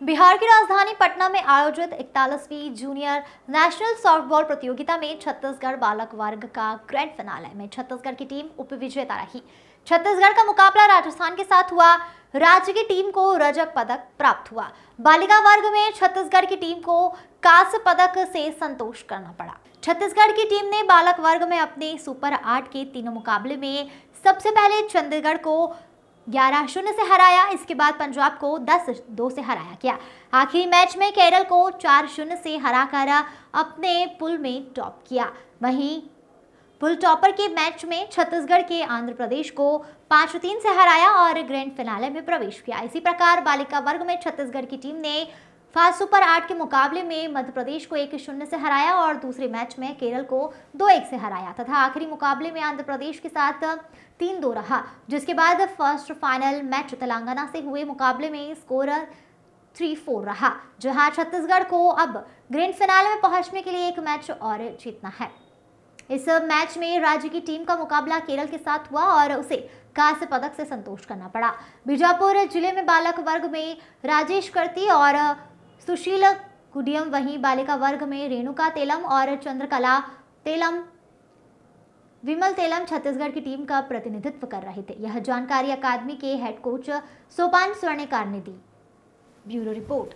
बिहार की राजधानी पटना में आयोजित 41वीं जूनियर नेशनल सॉफ्टबॉल प्रतियोगिता में छत्तीसगढ़ बालक वर्ग का ग्रैंड फिनाले में छत्तीसगढ़ की टीम उपविजेता रही। छत्तीसगढ़ का मुकाबला राजस्थान के साथ हुआ। राज्य की टीम को रजत पदक प्राप्त हुआ। बालिका वर्ग में छत्तीसगढ़ की टीम को कांस्य पदक से संतोष करना पड़ा। छत्तीसगढ़ की टीम ने बालक वर्ग में अपने सुपर 8 के तीनों मुकाबले में सबसे पहले चंडीगढ़ को 11-0 से हराया। इसके बाद पंजाब को 10-2 से हराया गया। आखिरी मैच में केरल को 4-0 से हराकर अपने पुल में टॉप किया। वहीं पुल टॉपर के मैच में छत्तीसगढ़ के आंध्र प्रदेश को 5-3 से हराया और ग्रैंड फिनाले में प्रवेश किया। इसी प्रकार बालिका वर्ग में छत्तीसगढ़ की टीम ने फास्ट सुपर 8 के मुकाबले में मध्य प्रदेश को 1-0 से हराया और दूसरे मैच में केरल को 2-1 से हराया तथा आखिरी मुकाबले में आंध्र प्रदेश के साथ 3-2 रहा, जिसके बाद फर्स्ट फाइनल मैच तेलंगाना से हुए मुकाबले में स्कोर 3-4 रहा, जहां छत्तीसगढ़ को अब ग्रैंड फिनाले में पहुंचने के लिए एक मैच और जीतना है। इस मैच में राज्य की टीम का मुकाबला केरल के साथ हुआ और उसे कांस्य पदक से संतोष करना पड़ा। बीजापुर जिले में बालक वर्ग में राजेश कर्ती और सुशील कुडियम, वहीं बालिका वर्ग में रेणुका तेलम और चंद्रकला तेलम, विमल तेलम छत्तीसगढ़ की टीम का प्रतिनिधित्व कर रहे थे। यह जानकारी अकादमी के हेड कोच सोपान स्वर्णेकार ने दी। Bureau report.